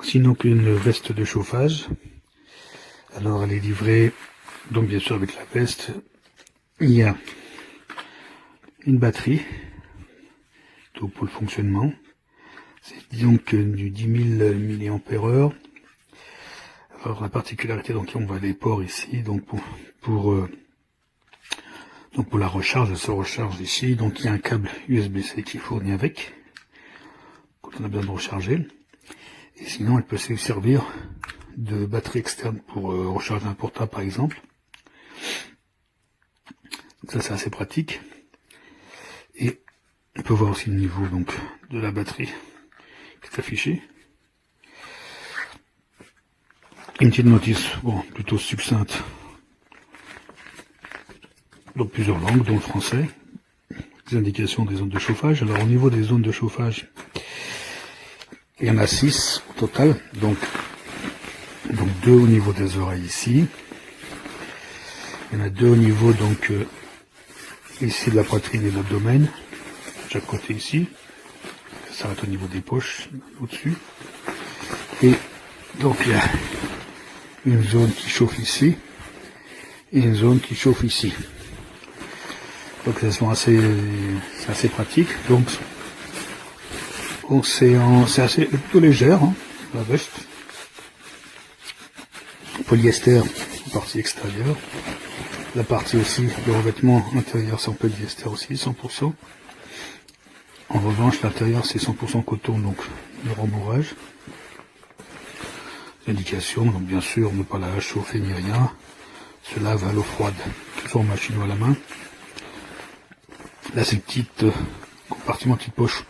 sinon qu'une veste de chauffage. Alors elle est livrée, donc bien sûr avec la veste, il y a une batterie, donc pour le fonctionnement. C'est donc du 10 000 mAh. Alors la particularité, donc on voit les ports ici, donc pour la recharge, elle se recharge ici, donc il y a un câble USB-C qui fournit avec, quand on a besoin de recharger. Et sinon elle peut se servir de batterie externe pour recharger un portable par exemple. Donc ça c'est assez pratique. Et on peut voir aussi le niveau donc de la batterie qui est affiché. Une petite notice, bon, plutôt succincte, dans plusieurs langues, dont le français. Des indications des zones de chauffage. Alors au niveau des zones de chauffage, il y en a 6 au total, donc 2 au niveau des oreilles ici. Il y en a 2 au niveau donc ici de la poitrine et de l'abdomen, de chaque côté ici. Ça s'arrête au niveau des poches, au-dessus. Et donc il y a une zone qui chauffe ici et une zone qui chauffe ici. Donc elles sont assez pratique. Donc c'est assez plutôt légère, hein, la veste. Polyester en partie extérieure. La partie aussi, le revêtement intérieur c'est en polyester aussi, 100%. En revanche l'intérieur c'est 100% coton, donc le rembourrage. L'indication, donc bien sûr ne pas la chauffer ni rien. Se lave à l'eau froide, soit en machine ou à la main. Là c'est le petit compartiment, petite poche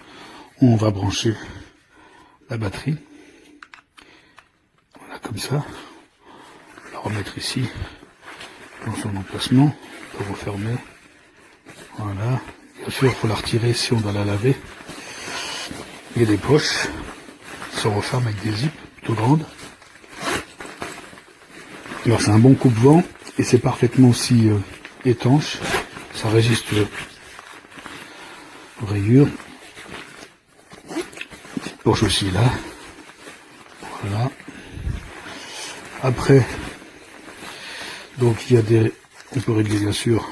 où on va brancher la batterie. Voilà, comme ça. On va la remettre ici dans son emplacement. On peut refermer. Voilà. Bien sûr il faut la retirer si on doit la laver. Il y a des poches qui se referment avec des zips plutôt grandes. Alors c'est un bon coupe-vent et c'est parfaitement aussi étanche. Ça résiste aux rayures. Petite poche aussi là. Voilà. Après, donc il y a on peut régler bien sûr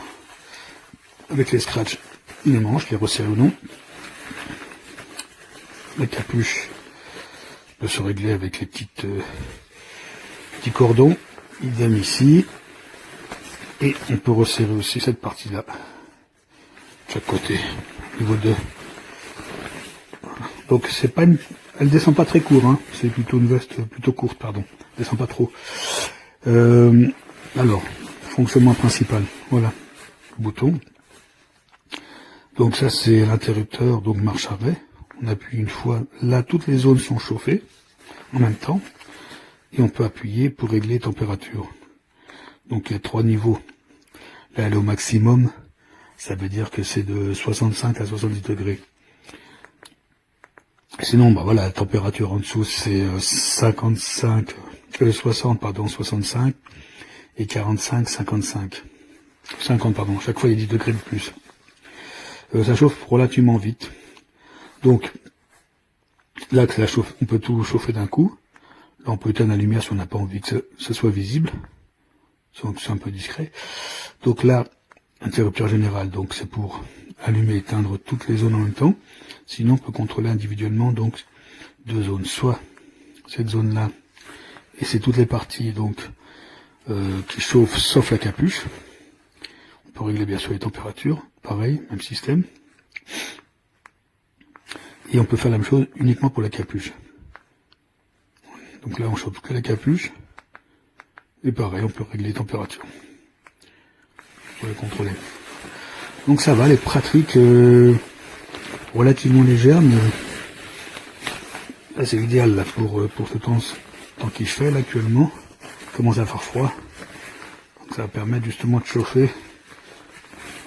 avec les scratchs les manches, les resserrer ou non. La capuche peut se régler avec les petits cordons. Idem ici. Et on peut resserrer aussi cette partie-là. De chaque côté. Niveau 2. Donc c'est pas elle descend pas très court, hein. C'est plutôt une veste plutôt courte, pardon. Elle descend pas trop. Alors, fonctionnement principal. Voilà. Le bouton. Donc ça c'est l'interrupteur, donc marche arrêt. On appuie une fois. Là, toutes les zones sont chauffées en même temps. Et on peut appuyer pour régler température. Donc il y a 3 niveaux. Là elle est au maximum, ça veut dire que c'est de 65 à 70 degrés. Sinon, bah voilà, la température en dessous c'est 65 et 45, 55. 50 pardon, chaque fois il y a 10 degrés de plus. Ça chauffe relativement vite. Donc là que ça chauffe, on peut tout chauffer d'un coup. Là, on peut éteindre la lumière si on n'a pas envie que ce soit visible. Donc, c'est un peu discret. Donc là, interrupteur général, donc c'est pour allumer et éteindre toutes les zones en même temps. Sinon, on peut contrôler individuellement donc 2 zones. Soit cette zone-là, et c'est toutes les parties donc qui chauffent sauf la capuche. On peut régler bien sûr les températures. Pareil, même système. Et on peut faire la même chose uniquement pour la capuche. Donc là, on chauffe que la capuche. Et pareil, on peut régler les températures. Pour les contrôler. Donc ça va, les pratiques relativement légères, mais là c'est idéal là, pour ce temps qu'il fait là, actuellement. Il commence à faire froid. Donc ça va permettre justement de chauffer,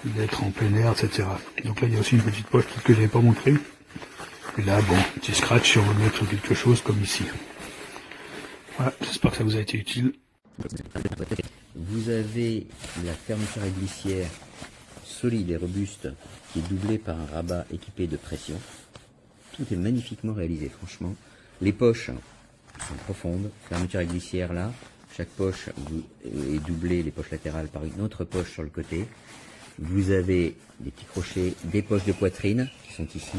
d'être en plein air, etc. Donc là, il y a aussi une petite poche que je n'avais pas montré. Et là, bon, petit scratch si on veut mettre quelque chose comme ici. Voilà, j'espère que ça vous a été utile. Vous avez la fermeture à glissière solide et robuste qui est doublée par un rabat équipé de pression. Tout est magnifiquement réalisé, franchement. Les poches sont profondes. Fermeture à glissière là. Chaque poche est doublée, les poches latérales, par une autre poche sur le côté. Vous avez des petits crochets, des poches de poitrine qui sont ici.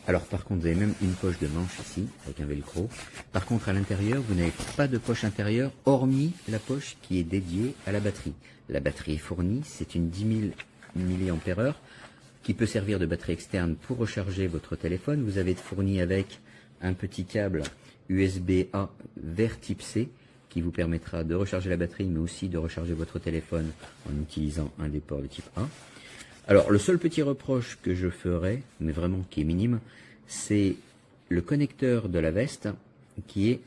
Alors par contre, vous avez même une poche de manche ici, avec un velcro. Par contre, à l'intérieur, vous n'avez pas de poche intérieure, hormis la poche qui est dédiée à la batterie. La batterie est fournie, c'est une 10 000 mAh qui peut servir de batterie externe pour recharger votre téléphone. Vous avez fourni avec un petit câble USB-A vers type C, qui vous permettra de recharger la batterie, mais aussi de recharger votre téléphone en utilisant un des ports de type A. Alors, le seul petit reproche que je ferai, mais vraiment qui est minime, c'est le connecteur de la veste qui est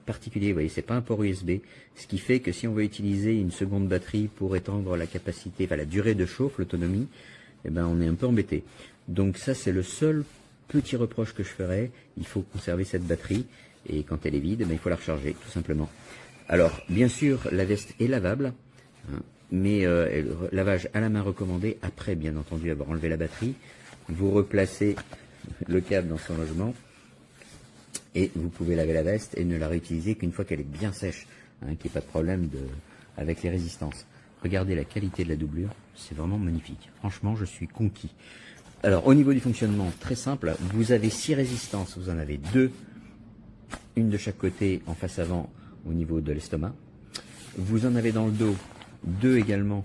particulier. Vous voyez, c'est pas un port USB, ce qui fait que si on veut utiliser une seconde batterie pour étendre la capacité, enfin la durée de chauffe, l'autonomie, eh ben on est un peu embêté. Donc ça, c'est le seul petit reproche que je ferai. Il faut conserver cette batterie. Et quand elle est vide, il faut la recharger, tout simplement. Alors, bien sûr, la veste est lavable, hein, mais lavage à la main recommandé, après, bien entendu, avoir enlevé la batterie. Vous replacez le câble dans son logement, et vous pouvez laver la veste et ne la réutiliser qu'une fois qu'elle est bien sèche, hein, qu'il n'y ait pas de problème avec les résistances. Regardez la qualité de la doublure, c'est vraiment magnifique. Franchement, je suis conquis. Alors, au niveau du fonctionnement, très simple, vous avez 6 résistances, vous en avez 2. Une de chaque côté en face avant au niveau de l'estomac. Vous en avez dans le dos 2 également.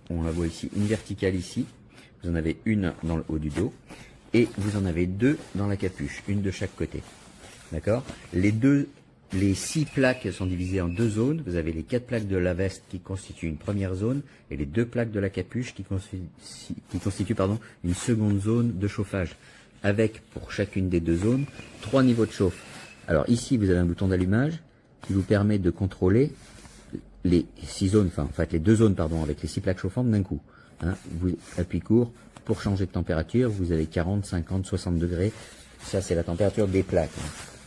On la voit ici, une verticale ici. Vous en avez une dans le haut du dos. Et vous en avez 2 dans la capuche, une de chaque côté. D'accord ? Les 6 plaques sont divisées en 2 zones. Vous avez les 4 plaques de la veste qui constituent une première zone et les 2 plaques de la capuche qui constituent une seconde zone de chauffage. Avec, pour chacune des 2 zones, 3 niveaux de chauffe. Alors ici, vous avez un bouton d'allumage qui vous permet de contrôler les 6 zones, les 2 zones, avec les 6 plaques chauffantes d'un coup. Hein, vous appuyez court pour changer de température. Vous avez 40, 50, 60 degrés. Ça, c'est la température des plaques.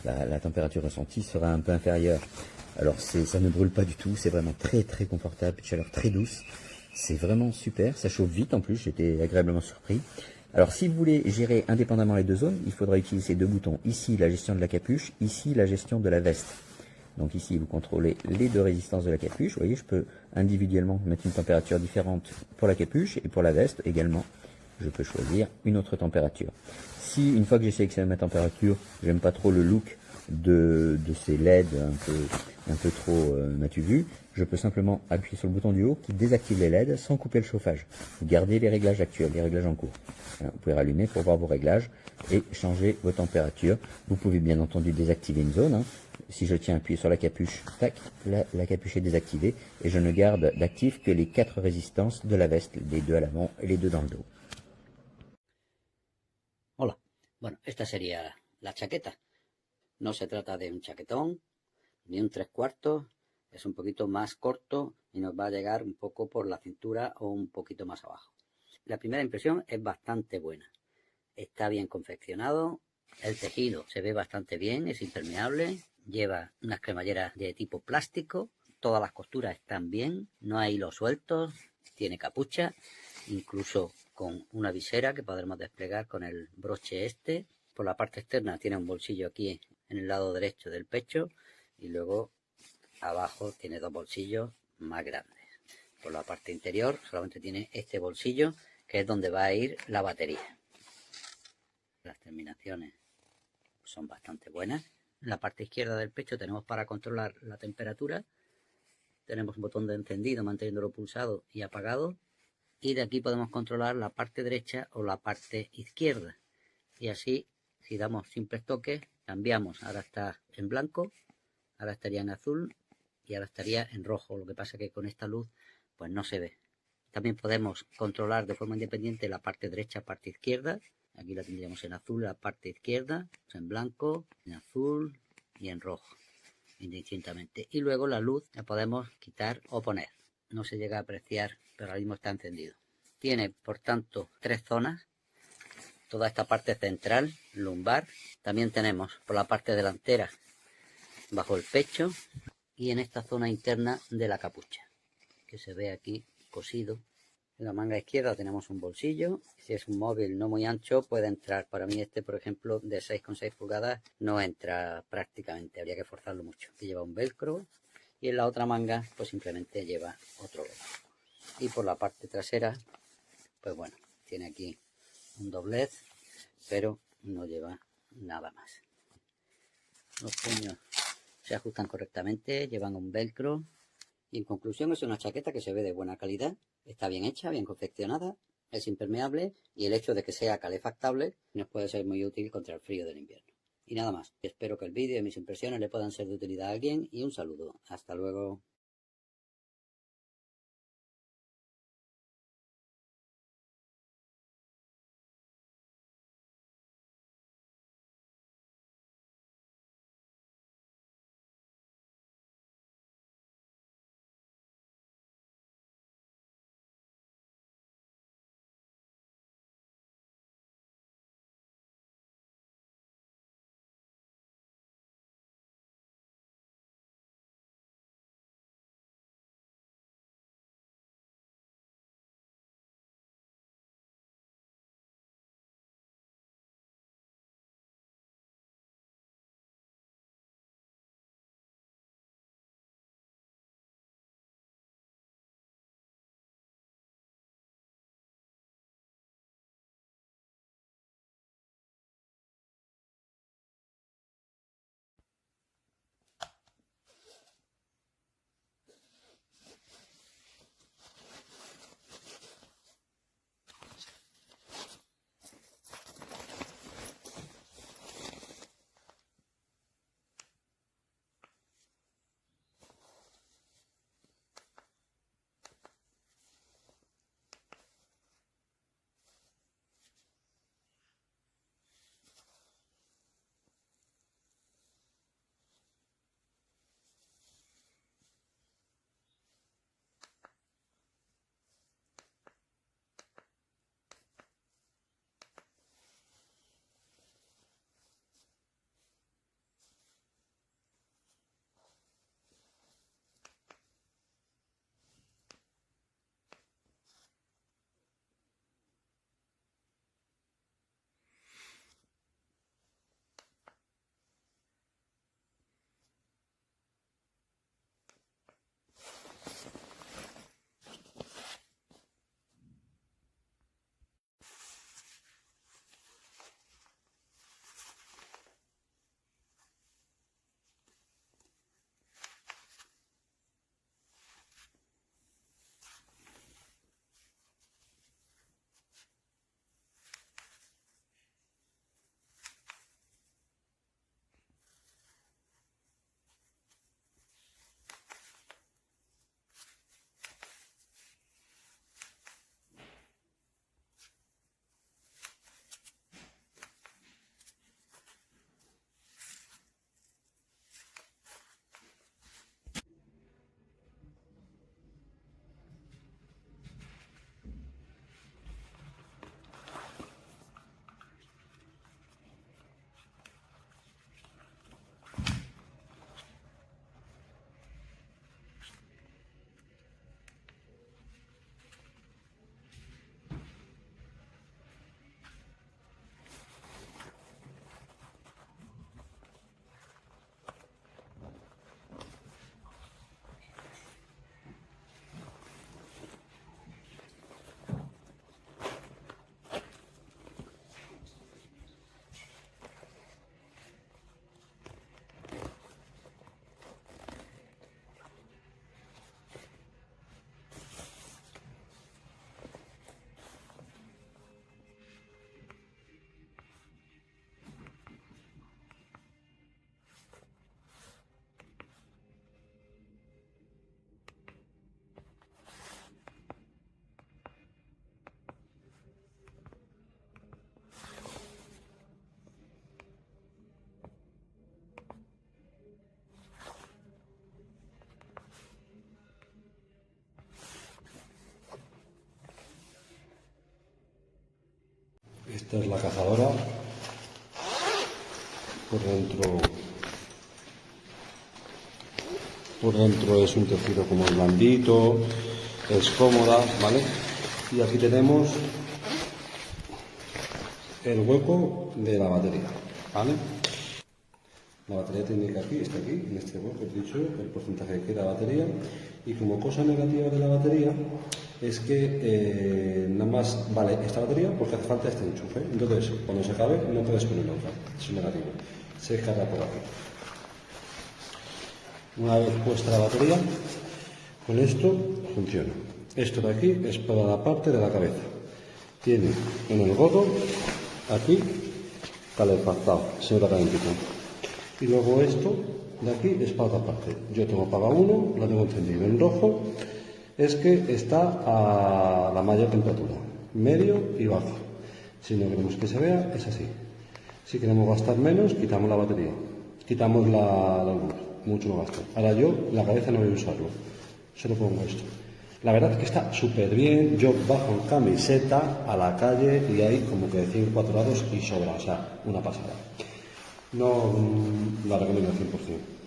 Hein. La température ressentie sera un peu inférieure. Alors, ça ne brûle pas du tout. C'est vraiment très, très confortable. Une chaleur très douce. C'est vraiment super. Ça chauffe vite en plus. J'étais agréablement surpris. Alors, si vous voulez gérer indépendamment les 2 zones, il faudra utiliser ces 2 boutons. Ici, la gestion de la capuche. Ici, la gestion de la veste. Donc ici, vous contrôlez les 2 résistances de la capuche. Vous voyez, je peux individuellement mettre une température différente pour la capuche et pour la veste également. Je peux choisir une autre température. Si, une fois que j'ai sélectionné ma température, j'aime pas trop le look de ces LED un peu trop m'as-tu vu, je peux simplement appuyer sur le bouton du haut qui désactive les LED sans couper le chauffage. Vous gardez les réglages actuels, les réglages en cours. Vous pouvez rallumer pour voir vos réglages et changer vos températures. Vous pouvez bien entendu désactiver une zone. Hein. Si je tiens à appuyer sur la capuche, tac, la capuche est désactivée et je ne garde d'actif que les 4 résistances de la veste, les 2 à l'avant et les 2 dans le dos. Hola, bueno, esta sería la chaqueta. No se trata de un chaquetón ni un 3/4, es un poquito más corto y nos va a llegar un poco por la cintura o un poquito más abajo. La primera impresión es bastante buena. Está bien confeccionado, el tejido se ve bastante bien, es impermeable, lleva unas cremalleras de tipo plástico, todas las costuras están bien, no hay hilos sueltos, tiene capucha, incluso con una visera que podremos desplegar con el broche este. Por la parte externa tiene un bolsillo aquí en el lado derecho del pecho y luego abajo tiene 2 bolsillos más grandes. Por la parte interior solamente tiene este bolsillo que es donde va a ir la batería. Las terminaciones son bastante buenas. En la parte izquierda del pecho tenemos para controlar la temperatura. Tenemos un botón de encendido manteniéndolo pulsado y apagado. Y de aquí podemos controlar la parte derecha o la parte izquierda. Y así, si damos simples toques, cambiamos. Ahora está en blanco, ahora estaría en azul y ahora estaría en rojo. Lo que pasa es que con esta luz pues no se ve. También podemos controlar de forma independiente la parte derecha, parte izquierda. Aquí la tendríamos en azul, la parte izquierda, en blanco, en azul y en rojo, indistintamente. Y luego la luz la podemos quitar o poner. No se llega a apreciar, pero ahora mismo está encendido. Tiene, por tanto, 3 zonas. Toda esta parte central, lumbar. También tenemos por la parte delantera, bajo el pecho. Y en esta zona interna de la capucha, que se ve aquí cosido En la manga izquierda tenemos un bolsillo. Si es un móvil no muy ancho, puede entrar. Para mí este, por ejemplo, de 6,6 pulgadas, no entra prácticamente. Habría que forzarlo mucho. Aquí lleva un velcro. Y en la otra manga, pues simplemente lleva otro velcro. Y por la parte trasera, pues bueno, tiene aquí un doblez, pero no lleva nada más. Los puños se ajustan correctamente, llevan un velcro. Y en conclusión, es una chaqueta que se ve de buena calidad. Está bien hecha, bien confeccionada, es impermeable y el hecho de que sea calefactable nos puede ser muy útil contra el frío del invierno. Y nada más. Espero que el vídeo y mis impresiones le puedan ser de utilidad a alguien y un saludo. Hasta luego. Esta es la cazadora. Por dentro es un tejido como blandito, es cómoda, ¿vale? Y aquí tenemos el hueco de la batería, ¿vale? La batería técnica aquí, está aquí, en este hueco, he dicho, el porcentaje que queda la batería. Y como cosa negativa de la batería es que nada más vale esta batería porque hace falta este enchufe. Entonces, cuando se acabe, no puedes poner otra. Eso es negativo. Se descarga por aquí. Una vez puesta la batería, con esto funciona. Esto de aquí es para la parte de la cabeza. Tiene en el gorro, aquí, calefactado, se nota calentito. Y luego esto de aquí es para otra parte. Yo tengo apagado uno, lo tengo encendido. En rojo es que está a la mayor temperatura, medio y bajo. Si no queremos que se vea, es así. Si queremos gastar menos, quitamos la batería, quitamos la luz, mucho no gasto. Ahora yo la cabeza no voy a usarlo, solo pongo esto. La verdad es que está súper bien. Yo bajo en camiseta a la calle y hay como que de 5 4 grados y sobra, o sea, una pasada. No la recomiendo al 100%.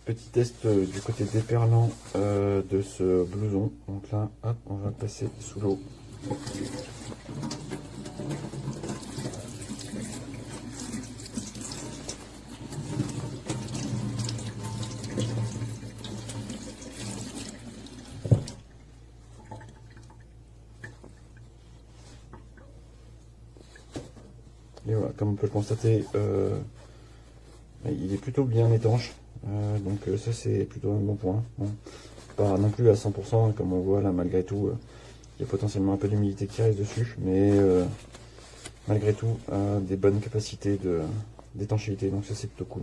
Petit test du côté déperlant de ce blouson. Donc là, hop, on va passer sous l'eau. Et voilà, comme on peut le constater, il est plutôt bien étanche. Donc ça c'est plutôt un bon point. Bon, pas non plus à 100%, comme on voit là, malgré tout, il y a potentiellement un peu d'humidité qui reste dessus, mais malgré tout, des bonnes capacités d'étanchéité, donc ça c'est plutôt cool.